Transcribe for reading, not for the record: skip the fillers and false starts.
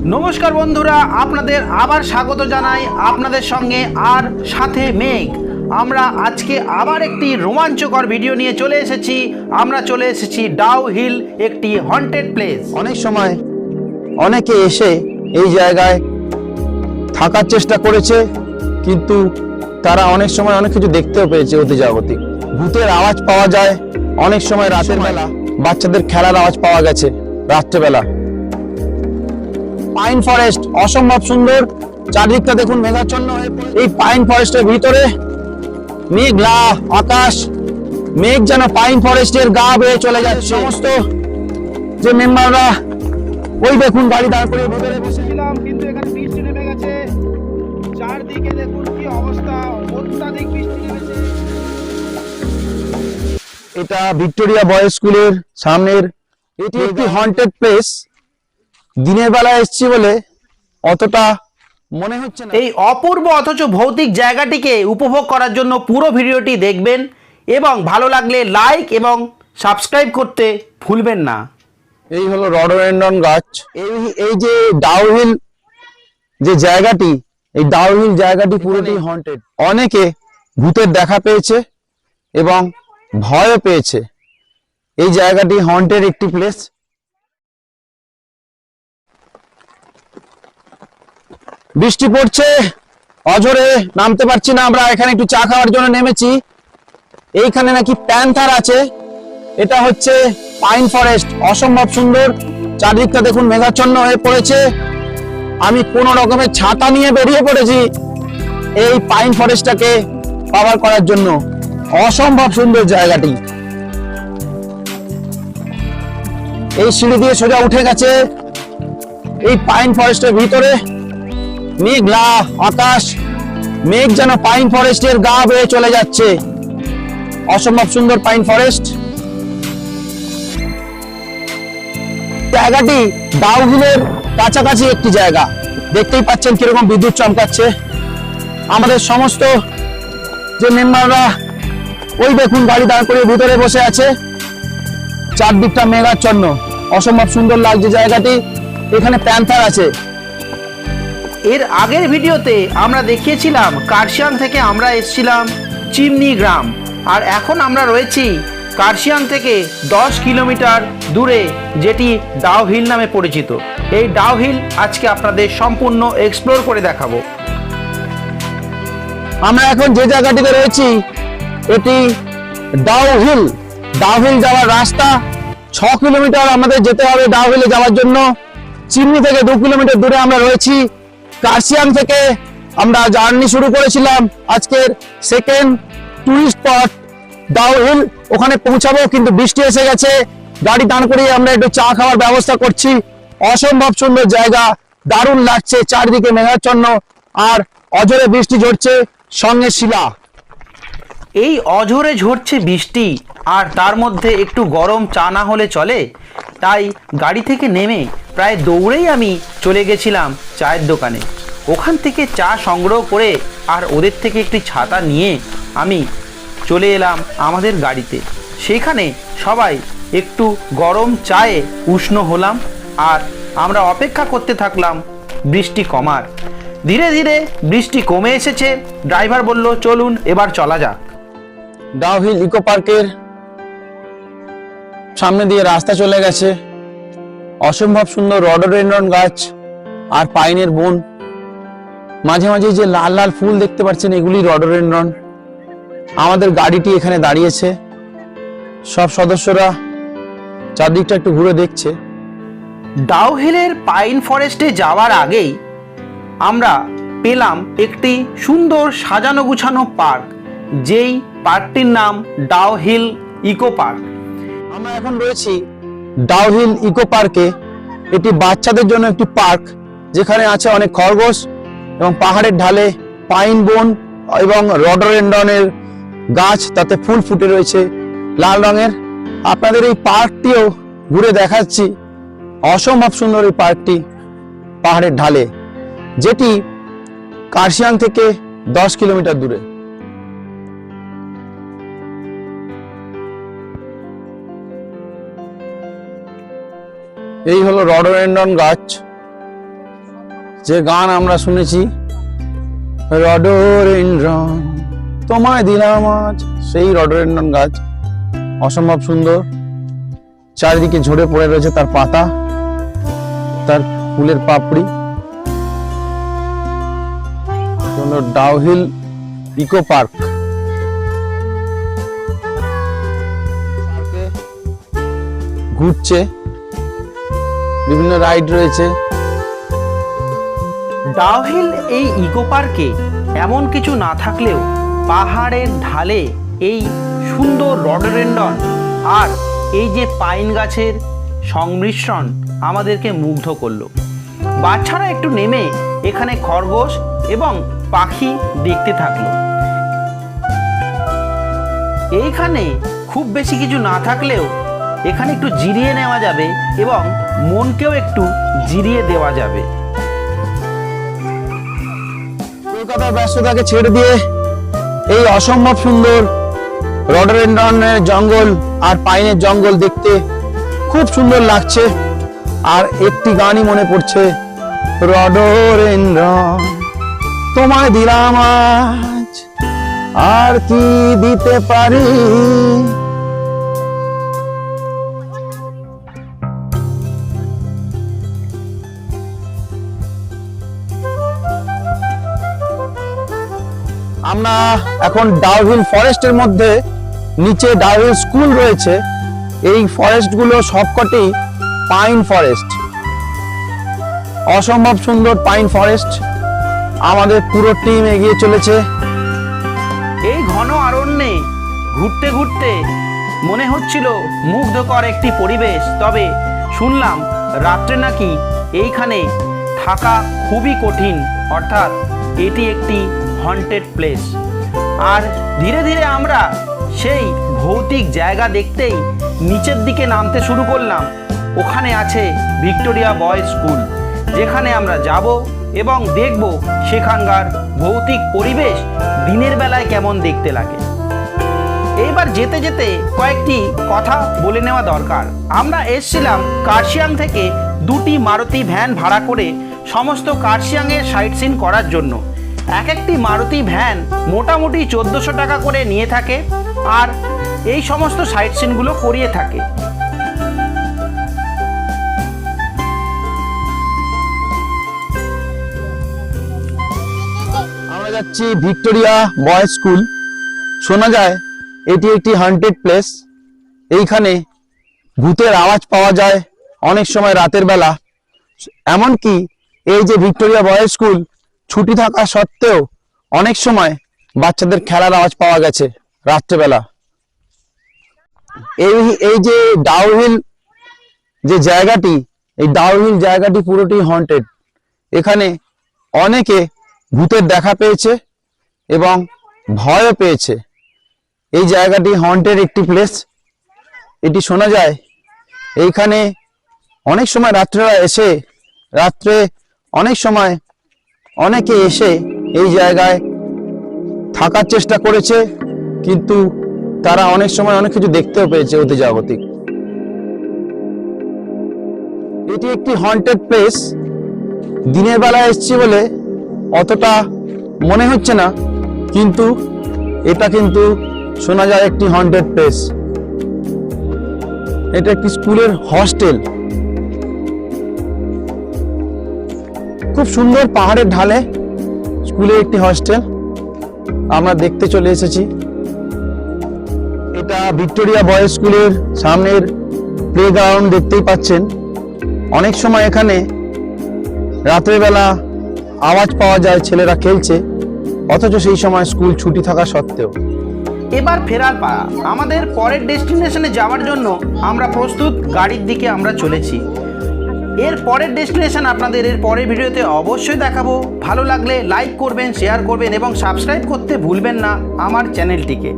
নমস্কার বন্ধুরা, আপনাদের আবার স্বাগত জানাই। আপনাদের সঙ্গে আর সাথে মেঘ। আমরা আজকে আবার একটি রোমাঞ্চকর ভিডিও নিয়ে চলে এসেছি। আমরা চলে এসেছি ডাউ হিল, একটি হন্টেড প্লেস। অনেক সময় অনেকে এসে এই জায়গায় থাকার চেষ্টা করেছে, কিন্তু তারা অনেক সময় অনেক কিছু দেখতেও পেয়েছে। অতি জাগতিক ভূতের আওয়াজ পাওয়া যায়, অনেক সময় রাতের বেলা বাচ্চাদের খেলার আওয়াজ পাওয়া গেছে রাত্রেবেলা। পাইন ফরেস্ট অসম্ভব সুন্দর, চারদিকটা দেখুন মেঘাচ্ছন্ন হয়ে পড়ে। এই পাইন ফরেস্টের ভিতরে মেঘলা আকাশ, মেঘ যেন পাইন ফরেস্টের গা বেয়ে চলে যাচ্ছে। সমস্ত যে মেম্বাররা ওই দেখুন গাড়ি দাঁড় করে ভিতরে বসেছিলাম, কিন্তু এখানে বৃষ্টি নেমে গেছে। চারদিকে দেখুন কি অবস্থা, অত্যাধিক বৃষ্টি নেমেছে। এটা ভিক্টোরিয়া বয়েজ স্কুলের সামনের, এটি একটি হন্টেড প্লেস। দিনের বেলা এসেছি বলে অতটা মনে হচ্ছে না। এই অপূর্ব অথচ ভৌতিক জায়গাটিকে উপভোগ করার জন্য পুরো ভিডিওটি দেখবেন এবং ভালো লাগলে লাইক এবং সাবস্ক্রাইব করতে ভুলবেন না। এই হলো রডোডেনড্রন গাছ। এই যে ডাউহিল যে জায়গাটি, এই ডাউহিল জায়গাটি পুরোটি হন্টেড। অনেকে ভূতের দেখা পেয়েছে এবং ভয়ও পেয়েছে। এই জায়গাটি হন্টেড একটি প্লেস। বৃষ্টি পড়ছে, অঝরে নামতে পারছি না। আমরা এখানে একটু চা খাওয়ার জন্য নেমেছি। এইখানে নাকি প্যান্থার আছে। এটা হচ্ছে পাইন ফরেস্ট, অসম্ভব সুন্দর। চারদিকটা দেখুন মেঘাচ্ছন্ন হয়ে পড়েছে। আমি কোন রকমের ছাতা নিয়ে বেরিয়ে পড়েছি এই পাইন ফরেস্টটাকে কভার করার জন্য। অসম্ভব সুন্দর জায়গাটি। এই সিঁড়ি দিয়ে সোজা উঠে গেছে এই পাইন ফরেস্টের ভিতরে। মেঘলা আকাশ, মেঘ যেন পাইন ফরেস্টের গা বেয়ে চলে যাচ্ছে। অসম্ভব সুন্দর পাইন ফরেস্ট। জায়গাটি ডাউহিলের কাছাকাছি একটি জায়গা। দেখতেই পাচ্ছেন কিরকম বিদ্যুৎ চমকাচ্ছে। আমাদের সমস্ত যে মেম্বাররা ওই দেখুন গাড়ি দাঁড় করে ভিতরে বসে আছে। চারদিকটা মেঘাচ্ছন্ন, অসম্ভব সুন্দর লাগছে জায়গাটি। এখানে প্যান্থার আছে। এর আগের ভিডিওতে আমরা দেখিয়েছিলাম কার্শিয়াং থেকে আমরা এসেছিলাম চিমনি গ্রাম, আর এখন আমরা রয়েছি কার্শিয়াং থেকে 10 কিলোমিটার দূরে, যেটি ডাউ হিল নামে পরিচিত। এই ডাউ হিল আজকে আপনাদের সম্পূর্ণ এক্সপ্লোর করে দেখাবো। আমরা এখন যে জায়গাটিতে রয়েছি এটি ডাউ হিল। ডাউ হিল যাওয়ার রাস্তা 6 কিলোমিটার আমাদের যেতে হবে ডাউ হিলে যাওয়ার জন্য। চিমনি থেকে 2 কিলোমিটার দূরে আমরা রয়েছি। কার্শিয়াং থেকে আমরা জার্নি শুরু করেছিলাম। আজকের second tourist spot Dow Hill, ওখানে পৌঁছাবো, কিন্তু বৃষ্টি এসে গেছে। গাড়ি দাঁড় করিয়ে আমরা একটু চা খাওয়ার ব্যবস্থা করছি। অসম্ভব সুন্দর জায়গা, দারুণ লাগছে। চারিদিকে মেঘাচ্ছন্ন আর অঝরে বৃষ্টি ঝরছে, সঙ্গে শিলা। এই অঝরে ঝরছে বৃষ্টি, আর তার মধ্যে একটু গরম চা না হলে চলে। তাই গাড়ি থেকে নেমে প্রায় দৌড়েই আমি চলে গেছিলাম চায়ের দোকানে। ওখান থেকে চা সংগ্রহ করে আর ওদের থেকে একটি ছাতা নিয়ে আমি চলে এলাম আমাদের গাড়িতে। সেখানে সবাই একটু গরম চায়ে উষ্ণ হলাম, আর আমরা অপেক্ষা করতে থাকলাম বৃষ্টি কমার। ধীরে ধীরে বৃষ্টি কমে এসেছে। ড্রাইভার বলল, চলুন এবার চলা যাক। ডাউ হিল ইকো পার্কের সামনে দিয়ে রাস্তা চলে গেছে। অসম্ভব সুন্দর রডোডেনড্রন গাছ আর পাইনের বন। মাঝে মাঝে যে লাল লাল ফুল দেখতে পাচ্ছেন, এগুলি রডোডেনড্রন। আমাদের গাড়িটি এখানে দাঁড়িয়েছে। সব সদস্যরা চারদিকটা একটু ঘুরে দেখছে। ডাউ হিলের পাইন ফরেস্টে যাওয়ার আগেই আমরা পেলাম একটি সুন্দর সাজানো গুছানো পার্ক, যেই পার্কটির নাম ডাউ হিল ইকো পার্ক। আমরা এখন রয়েছি ডাউ হিল ইকো পার্কে। এটি বাচ্চাদের জন্য একটি পার্ক, যেখানে আছে অনেক খরগোশ এবং পাহাড়ের ঢালে পাইন বন এবং রডোডেনড্রনের গাছ, তাতে ফুল ফুটে রয়েছে লাল রঙের। আপনাদের এই পার্কটিও ঘুরে দেখাচ্ছি। অসম্ভব সুন্দর এই পার্কটি পাহাড়ের ঢালে, যেটি কার্শিয়াং থেকে 10 কিলোমিটার দূরে। এই হলো রডোডেনড্রন গাছ। যে গান আমরা শুনেছি, রডোডেনড্রন তোমায় দিলাম আজ, সেই রডোডেনড্রন গাছ অসম্ভব সুন্দর, চারিদিকে ঝরে পড়ে রয়েছে তার পাতা, তার ফুলের পাপড়ি। ডাউহিল ইকো পার্ক, ঘুরছে, বিভিন্ন রাইড রয়েছে। ডাউহিল এই ইকো পার্কে এমন কিছু না থাকলেও পাহাড়ের ঢালে এই সুন্দর রডোডেনড্রন আর এই যে পাইন গাছের সংমিশ্রণ আমাদেরকে মুগ্ধ করলো। বাচ্চারা একটু নেমে এখানে খরগোশ এবং পাখি দেখতে থাকলো। এইখানে খুব বেশি কিছু না থাকলেও এখানে একটু জিরিয়ে নেওয়া যাবে এবং মনকেও একটু জিরিয়ে দেওয়া যাবে। কলকাতার ব্যস্ততাকে ছেড়ে দিয়ে এই অসম্ভব সুন্দর রডোডেনড্রনের জঙ্গল আর পাইনের জঙ্গল দেখতে খুব সুন্দর লাগছে। আর একটি গানই মনে পড়ছে, রডোডেনড্রন তোমায় দিলাম আজ, আর কি দিতে পারি। আমরা এখন ডাউহিল ফরেস্টের মধ্যে, নিচে ডাউহিল স্কুল রয়েছে। এই ফরেস্ট গুলো সবকটি পাইন ফরেস্ট, অসম্ভব সুন্দর পাইন ফরেস্ট। আমাদের পুরো টিম এগিয়ে চলেছে। এই ঘন অরণ্যে ঘুরতে ঘুরতে মনে হচ্ছিল মুগ্ধকর একটি পরিবেশ। তবে শুনলাম রাত্রে নাকি এইখানে থাকা খুবই কঠিন, অর্থাৎ এটি একটি হন্টেড প্লেস। আর ধীরে ধীরে আমরা সেই ভৌতিক জায়গা দেখতেই নিচের দিকে নামতে শুরু করলাম। ওখানে আছে ভিক্টোরিয়া বয়েজ স্কুল, যেখানে আমরা যাব এবং দেখব সেখানকার ভৌতিক পরিবেশ দিনের বেলায় কেমন দেখতে লাগে। এইবার যেতে যেতে কয়েকটি কথা বলে নেওয়া দরকার। আমরা এসছিলাম কার্শিয়াং থেকে দুটি মারুতি ভ্যান ভাড়া করে সমস্ত কার্শিয়াংয়ের সাইট সিন করার জন্য। এক একটি মারুতি ভ্যান মোটামুটি 1400 টাকা করে নিয়ে থাকে আর এই সমস্ত সাইট সিনগুলো করিয়ে থাকে। আমরা যাচ্ছি ভিক্টোরিয়া বয়েজ স্কুল। শোনা যায় এটি একটি হন্টেড প্লেস। এইখানে ভূতের আওয়াজ পাওয়া যায় অনেক সময় রাতের বেলা। এমনকি এই যে ভিক্টোরিয়া বয়েজ স্কুল ছুটি থাকা সত্ত্বেও অনেক সময় বাচ্চাদের খেলার আওয়াজ পাওয়া গেছে রাত্রেবেলা। এই যে ডাউহিল যে জায়গাটি, এই ডাউহিল জায়গাটি পুরোটি হন্টেড। এখানে অনেকে ভূতের দেখা পেয়েছে এবং ভয়ও পেয়েছে। এই জায়গাটি হন্টেড একটি প্লেস। এটি শোনা যায় এইখানে অনেক সময় রাত্রে অনেক সময় অনেকে এসে এই জায়গায় থাকার চেষ্টা করেছে, কিন্তু তারা অনেক সময় অনেক কিছু দেখতেও পেয়েছে অতি জাগতিক। এটি একটি হন্টেড প্লেস। দিনের বেলা এসেছি বলে অতটা মনে হচ্ছে না, কিন্তু এটা কিন্তু শোনা যায় একটি হন্টেড প্লেস। এটা একটি স্কুলের হস্টেল। খুব সুন্দর পাহাড়ের ঢালে স্কুলের একটি হস্টেল আমরা দেখতে চলে এসেছি। এটা ভিক্টোরিয়া বয়েজ স্কুলের সামনের প্লেগ্রাউন্ড দেখতেই পাচ্ছেন। অনেক সময় এখানে রাত্রেবেলা আওয়াজ পাওয়া যায়, ছেলেরা খেলছে, অথচ সেই সময় স্কুল ছুটি থাকা সত্ত্বেও। এবার ফেরার পালা। আমাদের পরের ডেস্টিনেশনে যাওয়ার জন্য আমরা প্রস্তুত, গাড়ির দিকে আমরা চলেছি। এর পরের ডেস্টিনেশন আপনাদের এর পরের ভিডিওতে অবশ্যই দেখাবো। ভালো লাগলে লাইক করবেন, শেয়ার করবেন এবং সাবস্ক্রাইব করতে ভুলবেন না আমার চ্যানেলটিকে।